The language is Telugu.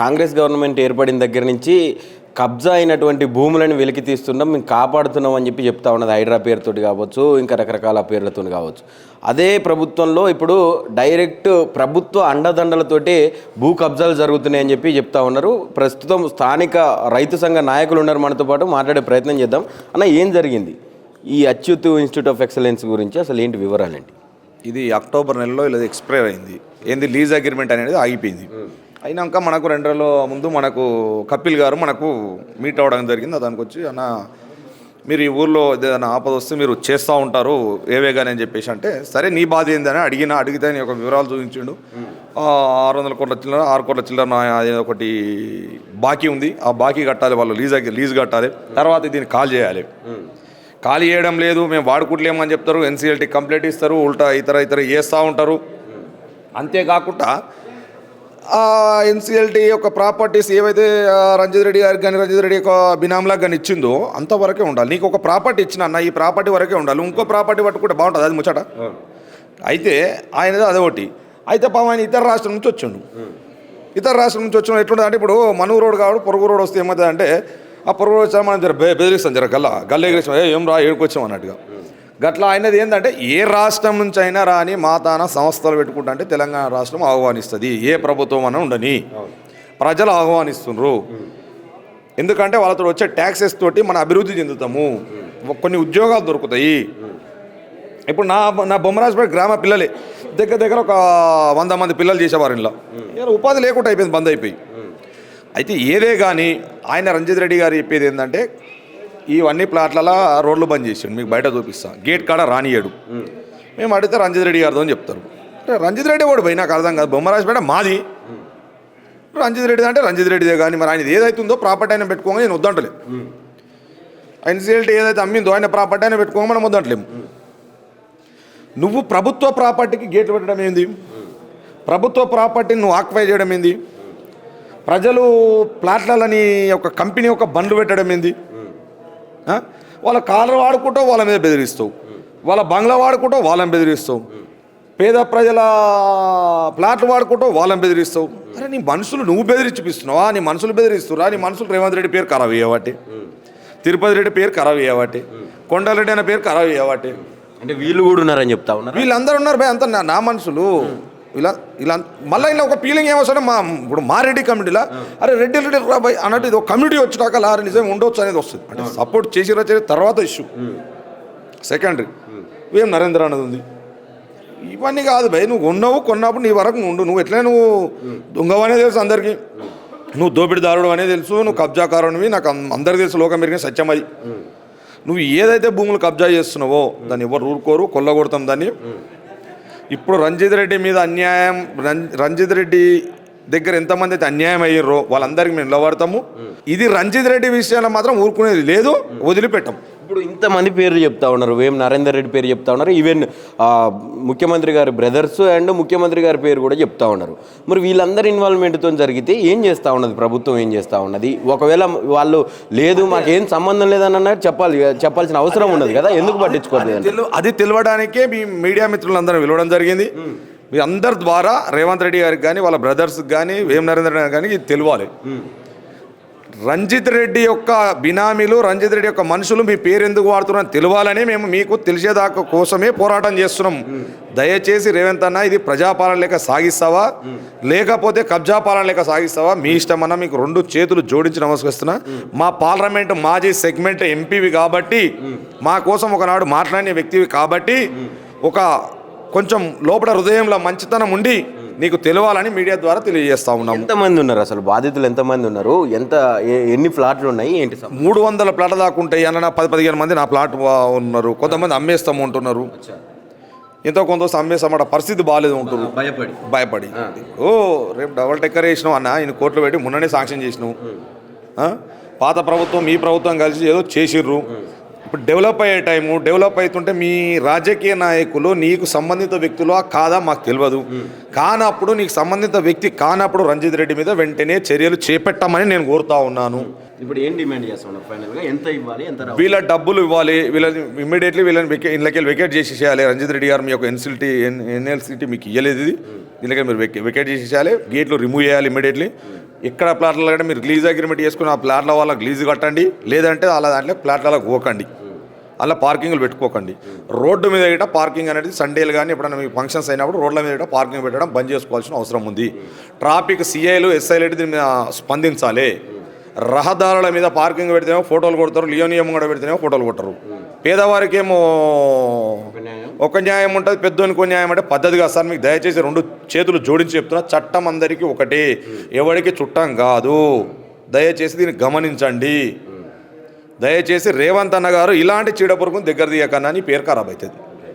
కాంగ్రెస్ గవర్నమెంట్ ఏర్పడిన దగ్గర నుంచి కబ్జా అయినటువంటి భూములను వెలికి తీస్తున్నాం, మేము కాపాడుతున్నాం అని చెప్పి చెప్తా ఉన్నది. హైడ్రా పేరుతోటి కావచ్చు, ఇంకా రకరకాల పేర్లతో కావచ్చు. అదే ప్రభుత్వంలో ఇప్పుడు డైరెక్ట్ ప్రభుత్వ అండదండలతోటి భూ కబ్జాలు జరుగుతున్నాయని చెప్పి చెప్తా ఉన్నారు. ప్రస్తుతం స్థానిక రైతు సంఘ నాయకులు ఉన్నారు మనతో పాటు, మాట్లాడే ప్రయత్నం చేద్దాం. అన్న, ఏం జరిగింది ఈ అచ్యుత్ ఇన్స్టిట్యూట్ ఆఫ్ ఎక్సలెన్స్ గురించి? అసలు ఏంటి వివరాలండి? ఇది అక్టోబర్ నెలలో ఇలా ఎక్స్పైర్ అయింది. ఏంది లీజ్ అగ్రిమెంట్ అనేది ఆగిపోయింది. అయినాక మనకు 2 రోజుల ముందు మనకు కపిల్ గారు మనకు మీట్ అవ్వడం జరిగింది. దానికి వచ్చి అన్న, మీరు ఈ ఊర్లో ఏదైనా ఆపద వస్తే మీరు చేస్తూ ఉంటారు ఏవేగాని అని చెప్పేసి అంటే, సరే నీ బాధ ఏందని అడిగితే నీ ఒక వివరాలు చూపించిండు. 600 కోట్ల చిల్లర 6 కోట్ల చిల్లర ఒకటి బాకీ ఉంది, ఆ బాకీ కట్టాలి, వాళ్ళు లీజ్ కట్టాలి, తర్వాత దీన్ని కాల్ చేయాలి. ఖాళీ చేయడం లేదు, మేము వాడుకుంటలేమని చెప్తారు, ఎన్సీఎల్టీ కంప్లైంట్ ఇస్తారు, ఉల్టా ఇతర చేస్తూ ఉంటారు. అంతేకాకుండా ఎన్సీఎల్టీ యొక్క ప్రాపర్టీస్ ఏవైతే రంజిత్ రెడ్డి గారికి కానీ రంజిత్ రెడ్డి యొక్క బినామ్లాగా కానీ ఇచ్చిందో అంతవరకే ఉండాలి. నీకు ఒక ప్రాపర్టీ ఇచ్చిన అన్న, ఈ ప్రాపర్టీ వరకే ఉండాలి, ఇంకో ప్రాపర్టీ పట్టుకుంటే బాగుంటుంది, అది ముచ్చట. అయితే ఆయనది అదొకటి. అయితే పాపం ఆయన ఇతర రాష్ట్రం నుంచి వచ్చిండు. ఇతర రాష్ట్రం నుంచి వచ్చిన ఎట్లుంటుంది అంటే, ఇప్పుడు మనూరు రోడ్ కావడం పొరుగు రోడ్ వస్తే ఏమవుతుంది అంటే, ఆ పొరుగు రోడ్ వచ్చా మనం బెదిరిస్తాం, గల్ల ఎగిరిస్తాం, ఏం రా ఏడుకొచ్చాం అన్నట్టుగా. గట్లా అయినది ఏంటంటే, ఏ రాష్ట్రం నుంచి అయినా రాని మాతాన సంస్థలు పెట్టుకుంటా అంటే తెలంగాణ రాష్ట్రం ఆహ్వానిస్తుంది. ఏ ప్రభుత్వం అన్నా ఉండని ప్రజలు ఆహ్వానిస్తున్నారు. ఎందుకంటే వాళ్ళతో వచ్చే ట్యాక్సెస్ తోటి మన అభివృద్ధి చెందుతాము, కొన్ని ఉద్యోగాలు దొరుకుతాయి. ఇప్పుడు నా బొమ్మరాజపేట గ్రామ పిల్లలే దగ్గర ఒక 100 మంది పిల్లలు చేసేవారు. ఇంట్లో ఉపాధి లేకుండా అయిపోయింది, బంద్ అయిపోయి. అయితే ఏదే కానీ ఆయన రంజిత్ రెడ్డి గారు చెప్పేది ఏంటంటే, ఇవన్నీ ప్లాట్లలో రోడ్లు బంద్ చేసాడు, మీకు బయట చూపిస్తాను, గేట్ కాడ రానియాడు. మేము అడిగితే రంజిత్ రెడ్డి గారితో అని చెప్తారు. రంజిత్ రెడ్డి వాడు పోయి నాకు అర్థం కాదు, బొమ్మరాజపేట మాది, రంజిత్ రెడ్డి అంటే రంజిత్ రెడ్డిదే. కానీ మరి ఆయన ఏదైతుందో ప్రాపర్టీ అయినా పెట్టుకోగా నేను వద్దంటలేము. ఎన్సీఎల్టీ ఏదైతే అమ్మిందో ఆయన ప్రాపర్టీ అయినా పెట్టుకోగా మనం వద్దంటలేము. నువ్వు ప్రభుత్వ ప్రాపర్టీకి గేట్లు పెట్టడం ఏంది? ప్రభుత్వ ప్రాపర్టీని నువ్వు ఆక్యుపై చేయడం ఏంది? ప్రజలు ప్లాట్లని ఒక కంపెనీ ఒక బండ్లు పెట్టడం ఏంది? వాళ్ళ కాలర్ వాడుకుంటూ వాళ్ళ మీద బెదిరిస్తావు, వాళ్ళ బంగ్లా వాడుకుంటూ వాళ్ళని బెదిరిస్తావు, పేద ప్రజల ప్లాట్లు వాడుకుంటూ వాళ్ళని బెదిరిస్తావు. అరే నీ మనుషులు నువ్వు బెదిరించిపిస్తున్నావా? నీ మనుషులు బెదిరిస్తురా? నీ మనుషులు రేవంత్ రెడ్డి పేరు ఖరాబ్ అయ్యేవాటి, తిరుపతి రెడ్డి పేరు ఖరాబ్ అయ్యేవాటి, కొండలరెడ్డి అనే పేరు ఖరాబ్ అయ్యేవాటి. అంటే వీళ్ళు కూడా ఉన్నారని చెప్తా ఉన్నారు. వీళ్ళందరూ ఉన్నారు భయ, అంత నా మనుషులు. ఇలా మళ్ళీ ఇలా ఒక ఫీలింగ్ ఏమొస్తాడు, ఇప్పుడు మా రెడ్డి కమిటీలో అరే రెడ్డి బాయ్ అన్నట్టు ఇది ఒక కమిటీ వచ్చినాక అరే నిజం ఉండొచ్చు అనేది వస్తుంది. అంటే సపోర్ట్ చేసి తర్వాత ఇష్యూ సెకండరీ. ఏం నరేంద్ర అన్నది ఉంది, ఇవన్నీ కాదు భయ్. నువ్వు కొన్నప్పుడు నీ వరకు ఉండు. నువ్వు ఎట్లా నువ్వు దొంగవనే తెలుసు అందరికీ, నువ్వు దోపిడిదారుడు అనే తెలుసు, నువ్వు కబ్జాకారునివి నాకు అందరికీ తెలుసు, లోకం పెరిగిన సత్యం అది. నువ్వు ఏదైతే భూములు కబ్జా చేస్తున్నావో దాన్ని ఎవరు ఊరుకోరు, కొల్లగొడతాం దాన్ని. ఇప్పుడు రంజిత్ రెడ్డి మీద అన్యాయం, రంజిత్ రెడ్డి దగ్గర ఎంతమంది అయితే అన్యాయం అయ్యారో వాళ్ళందరికీ మేము నిలబడతాము. ఇది రంజిత్ రెడ్డి విషయాల్లో మాత్రం ఊరుకునేది లేదు, వదిలిపెట్టాం. ఇప్పుడు ఇంతమంది పేర్లు చెప్తా ఉన్నారు, వేం నరేందర్ రెడ్డి పేరు చెప్తా ఉన్నారు, ఈవెన్ ముఖ్యమంత్రి గారి బ్రదర్స్ అండ్ ముఖ్యమంత్రి గారి పేరు కూడా చెప్తా ఉన్నారు. మరి వీళ్ళందరి ఇన్వాల్వ్మెంట్తో జరిగితే ఏం చేస్తూ ఉన్నది ప్రభుత్వం, ఏం చేస్తూ ఉన్నది? ఒకవేళ వాళ్ళు లేదు మాకేం సంబంధం లేదని చెప్పాల్సిన అవసరం ఉన్నది కదా, ఎందుకు పట్టించుకోలేదు? అది తెలియడానికే మీ మీడియా మిత్రులందరూ పిలవడం జరిగింది. మీ అందరి ద్వారా రేవంత్ రెడ్డి గారికి కానీ వాళ్ళ బ్రదర్స్కి కానీ వేం నరేంద్ర రెడ్డి కానీ ఇది తెలియాలి. రంజిత్ రెడ్డి యొక్క బినామీలు, రంజిత్ రెడ్డి యొక్క మనుషులు మీ పేరు ఎందుకు వాడుతున్నారని తెలియాలని మేము మీకు తెలిసేదాకా కోసమే పోరాటం చేస్తున్నాం. దయచేసి రేవంత్ అన్న, ఇది ప్రజాపాలన లేక సాగిస్తావా లేకపోతే కబ్జా పాలన లేక సాగిస్తావా మీ ఇష్టం అన్న. మీకు 2 చేతులు జోడించి నమస్కరిస్తున్నా. మా పార్లమెంట్ మాజీ సెగ్మెంట్ ఎంపీవి కాబట్టి, మా కోసం ఒకనాడు మాట్లాడిన వ్యక్తివి కాబట్టి, ఒక కొంచెం లోపల హృదయంలో మంచితనం ఉండి నీకు తెలియాలని మీడియా ద్వారా తెలియజేస్తా ఉన్నాం. ఎంతమంది ఉన్నారు అసలు బాధితులు, ఎంతమంది ఉన్నారు, ఎన్ని ప్లాట్లు ఉన్నాయి, ఏంటి? 300 ప్లాట్ల దాకా ఉంటాయి అన్న. 10-15 మంది నా ప్లాట్ ఉన్నారు. కొంతమంది అమ్మేస్తాము ఉంటున్నారు, ఎంతో కొంత అమ్మేస్తామట, పరిస్థితి బాగాలేదు ఉంటున్నారు భయపడి. రేపు డబల్ టెక్కర్ వేసినావు అన్న, ఈయన కోర్టులో పెట్టి మొన్ననే శాంక్షన్ చేసినావు. పాత ప్రభుత్వం ఈ ప్రభుత్వం కలిసి ఏదో చేసిర్రు. ఇప్పుడు డెవలప్ అయ్యే టైము, డెవలప్ అవుతుంటే మీ రాజకీయ నాయకులు నీకు సంబంధిత వ్యక్తులు కాదా మాకు తెలియదు. కానప్పుడు నీకు సంబంధిత వ్యక్తి కానప్పుడు రంజిత్ రెడ్డి మీద వెంటనే చర్యలు చేపట్టమని నేను కోరుతా ఉన్నాను. ఇప్పుడు ఏం డిమాండ్ చేస్తున్నారు ఫైనల్గా? ఎంత ఇవ్వాలి, ఎంత వీళ్ళ డబ్బులు ఇవ్వాలి, వీళ్ళని ఇమ్మీడియట్లీ వీళ్ళని ఇళ్ళకి వెకేట్ చేసేయాలి. రంజిత్ రెడ్డి గారు మీ యొక్క ఎన్ఎల్సిటీ మీకు ఇవ్వలేదు, ఇది దీనికి మీరు వికెట్ చేసేయాలి, గేట్లు రిమూవ్ చేయాలి ఇమీడియట్లీ. ఎక్కడ ప్లాట్లలో కంటే మీరు లీజ్ అగ్రిమెంట్ చేసుకుని ఆ ప్లాట్ల వాళ్ళకి లీజు కట్టండి, లేదంటే అలా దాంట్లో ప్లాట్లకు పోకండి, అలా పార్కింగ్లు పెట్టుకోకండి. రోడ్డు మీద గిట్ట పార్కింగ్ అనేది సండేలు కానీ ఎప్పుడైనా మీకు ఫంక్షన్స్ అయినప్పుడు రోడ్ల మీద గిట్ట పార్కింగ్ పెట్టడం బంద్ చేసుకోవాల్సిన అవసరం ఉంది. ట్రాఫిక్ సిఐలు ఎస్ఐలు దీని మీద స్పందించాలి. రహదారుల మీద పార్కింగ్ పెడితేనేమో ఫోటోలు కొడతారు, లియోనియం కూడా పెడితేనేమో ఫోటోలు కొట్టరు. పేదవారికి ఏమో ఒక న్యాయం ఉంటుంది, పెద్దోనికి న్యాయం అంటే పద్ధతి కాదు సార్. మీకు దయచేసి 2 చేతులు జోడించి చెప్తున్నా, చట్టం అందరికీ ఒకటే, ఎవరికి చుట్టం కాదు. దయచేసి దీన్ని గమనించండి. దయచేసి రేవంత్ అన్న గారు ఇలాంటి చీడపురుగును దగ్గర తీయకన్నా నీ పేరు ఖరాబ్ అవుతుంది.